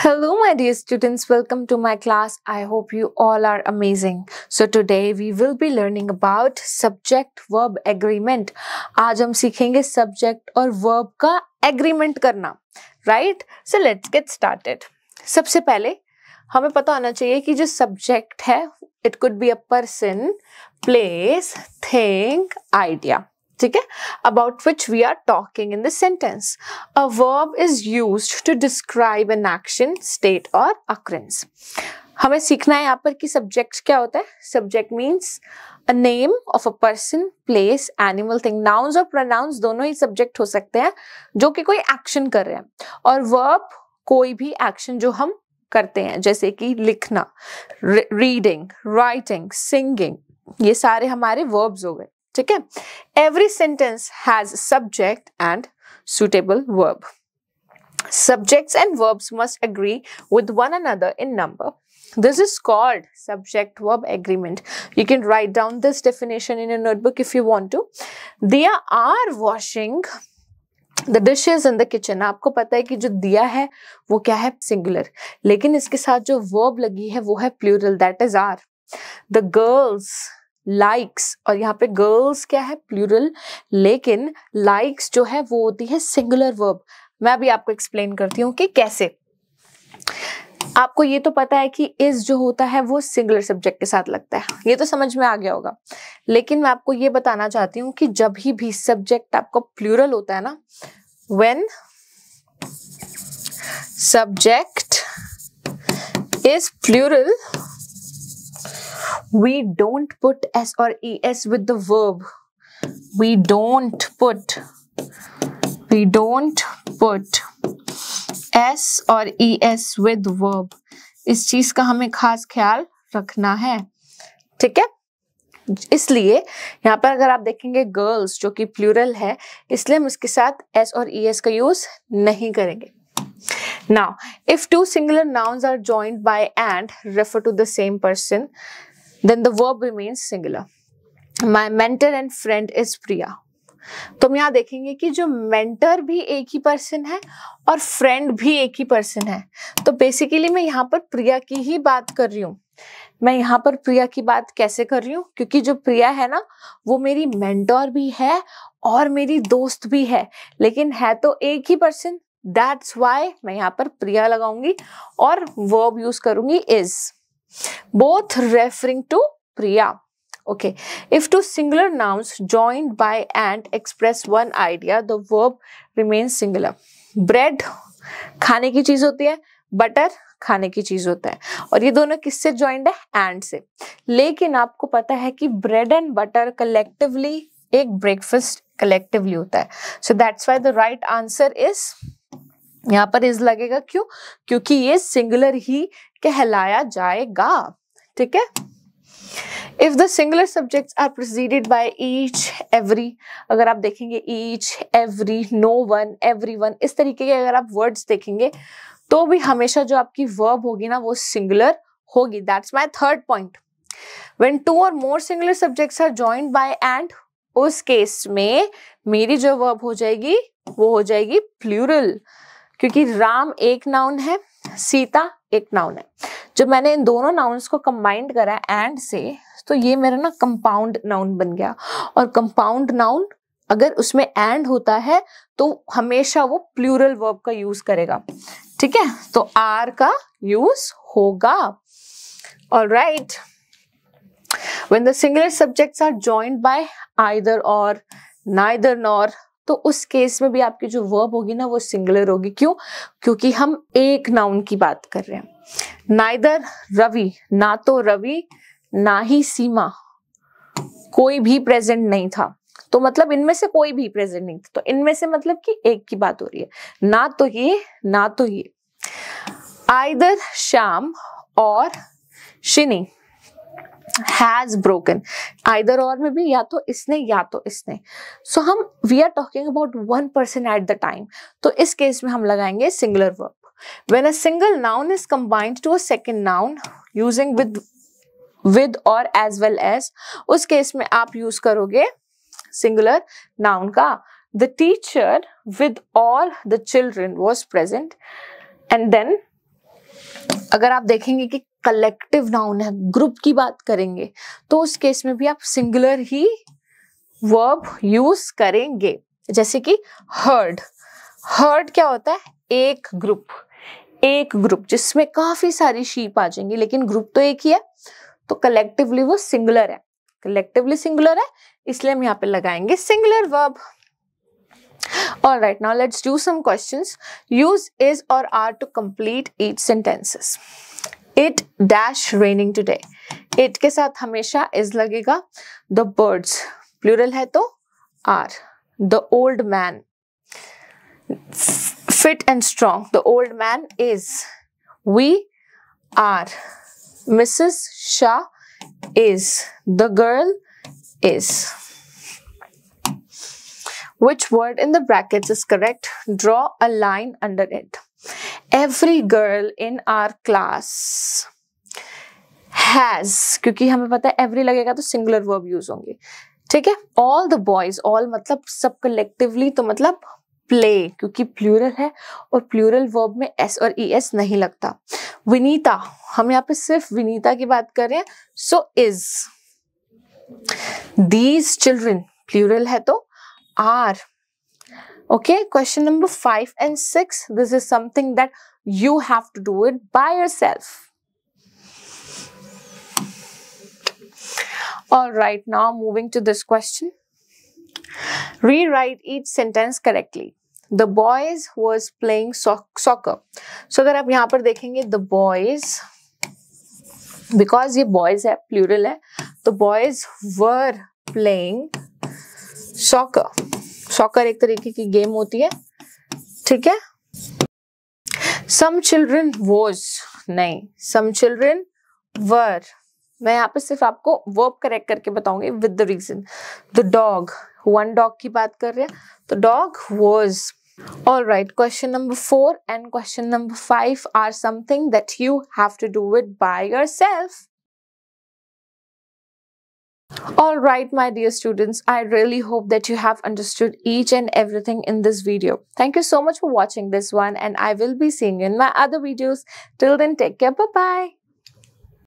Hello, my dear students. Welcome to my class. I hope you all are amazing. So today we will be learning about subject-verb agreement. आज हम सीखेंगे subject और verb का agreement करना, right? So let's get started. सबसे पहले हमें पता होना चाहिए कि जो subject है, it could be a person, place, thing, idea. ठीक है, about which we are talking in the sentence. A verb is used to describe an action, state or occurrence. हमें सीखना है यहाँ पर कि subject क्या होता है. Subject means a name of a person, place, animal, thing. Nouns और pronouns दोनों ही subject हो सकते हैं जो कि कोई action कर रहे हैं, और verb कोई भी action जो हम करते हैं, जैसे कि लिखना, reading, writing, singing, ये सारे हमारे verbs हो गए. ठीक है. Every sentence has subject and suitable verb. Subjects and verbs must agree with one another in number. This is called subject-verb agreement. You can write down this definition in your notebook if you want to. They are washing the dishes in the kitchen. आपको पता है कि जो दिया है वो क्या है, singular, लेकिन इसके साथ जो verb लगी है वो है plural, that is are. The girls likes, और यहाँ पे girls क्या है, plural, लेकिन likes जो है वो होती है singular verb. मैं अभी आपको explain करती हूँ कि कैसे. आपको ये तो पता है कि is जो होता है वो singular subject के साथ लगता है, ये तो समझ में आ गया होगा, लेकिन मैं आपको ये बताना चाहती हूँ कि जब भी subject आपको plural होता है ना, when subject is plural, we don't put s or es with the verb. We don't put s or es with verb. इस चीज का हमें खास ख्याल रखना है. ठीक है, इसलिए यहाँ पर अगर आप देखेंगे गर्ल्स जो कि प्लूरल है, इसलिए हम इसके साथ s और es का यूज नहीं करेंगे. Now, if two singular nouns are joined by and refer to the same person, then the verb remains singular. My mentor and friend is Priya. तो हम यहाँ देखेंगे कि जो mentor भी एक ही person है और friend भी एक ही person है. तो basically मैं यहाँ पर प्रिया की ही बात कर रही हूँ. मैं यहाँ पर प्रिया की बात कैसे कर रही हूँ, क्योंकि जो प्रिया है ना वो मेरी mentor भी है और मेरी दोस्त भी है, लेकिन है तो एक ही person. That's why मैं यहाँ पर प्रिया लगाऊंगी और verb use करूंगी is. Both referring to Priya. Okay. If two singular nouns joined by and express one idea, the verb remains singular. Bread खाने की चीज होती है, butter खाने की चीज होता है, और ये दोनों किससे joined है, and से. लेकिन आपको पता है कि bread and butter collectively एक breakfast collectively होता है. So that's why the right answer is, यहाँ पर is लगेगा, क्यों? क्योंकि ये singular ही कहलाया जाएगा. ठीक है. If the singular subjects are preceded by each, every, अगर आप देखेंगे each, every, no one, everyone, इस तरीके के अगर आप words देखेंगे तो भी हमेशा जो आपकी verb होगी ना वो singular होगी. That's my third point. When two or more singular subjects are joined by and, उस केस में मेरी जो verb हो जाएगी वो हो जाएगी plural, क्योंकि राम एक नाउन है, सीता एक नाउन है. जब मैंने इन दोनों नाउन्स को कंबाइंड करा एंड से, तो ये मेरा ना कंपाउंड नाउन बन गया. और कंपाउंड नाउन अगर उसमें एंड होता है तो हमेशा वो प्लूरल वर्ब का यूज करेगा. ठीक है, तो आर का यूज होगा. Alright. When the singular subjects are joined by either or, neither nor, तो उस केस में भी आपकी जो वर्ब होगी ना वो सिंगुलर होगी. क्यों? क्योंकि हम एक नाउन की बात कर रहे हैं. नाइदर रवि, ना तो रवि ना ही सीमा, कोई भी प्रेजेंट नहीं था, तो मतलब इनमें से कोई भी प्रेजेंट नहीं था, तो इनमें से मतलब कि एक की बात हो रही है, ना तो ये ना तो ये. आइदर श्याम और शिनी has broken. Either or में भी या तो इसने या तो इसने. So हम we are talking about one person at the time. तो इस केस में हम लगाएंगे singular verb. When a single noun is combined to a second noun using with or as well as, उस केस में आप यूज करोगे singular noun का. The teacher with all the children was present, and then अगर आप देखेंगे कि collective noun है, ग्रुप की बात करेंगे, तो उस केस में भी आप सिंगुलर ही वर्ब यूज करेंगे। जैसे कि हर्ड, हर्ड क्या होता है? एक ग्रुप, एक ग्रुप जिसमें काफी सारी शीप आ जाएंगी, लेकिन ग्रुप तो एक ही है, तो कलेक्टिवली वो सिंगुलर है, कलेक्टिवली सिंगुलर है, इसलिए हम यहाँ पे लगाएंगे singular verb. Alright, now let's do some questions. Use is or are to complete each sentences. It dash raining today. It के साथ हमेशा is लगेगा. The birds, plural है तो are. The old man, fit and strong. The old man is. We are. Mrs. Shah is. The girl is. Which word in the brackets is correct? Draw a line under it. Every girl in our class has, क्योंकि हमें पता है every लगेगा तो singular verb use होंगे, ठीक है। All the boys, all मतलब सब collectively, तो मतलब play, क्योंकि plural है और plural verb में s और es नहीं लगता। विनीता, हम यहाँ पे सिर्फ विनीता की बात कर रहे हैं, so is. These children, plural है तो are. Okay, question number 5 and 6. This is something that you have to do it by yourself. All right, now moving to this question. Rewrite each sentence correctly. The boys was playing soccer. So अगर आप यहाँ पर देखेंगे the boys, because ये boys है, plural है, तो boys were playing soccer. Soccer एक तरीके की गेम होती है, ठीक है। Some children was, नहीं, some children were. मैं यहाँ पे सिर्फ आपको verb करेक्ट करके बताऊंगी with the reason. The dog, one dog की बात कर रहे हैं, तो dog was. All right, question number 4 and question number 5 are something that you have to do it by yourself. All right, my dear students, I really hope that you have understood each and everything in this video. Thank you so much for watching this one, and I will be seeing you in my other videos. Till then, take care. Bye-bye.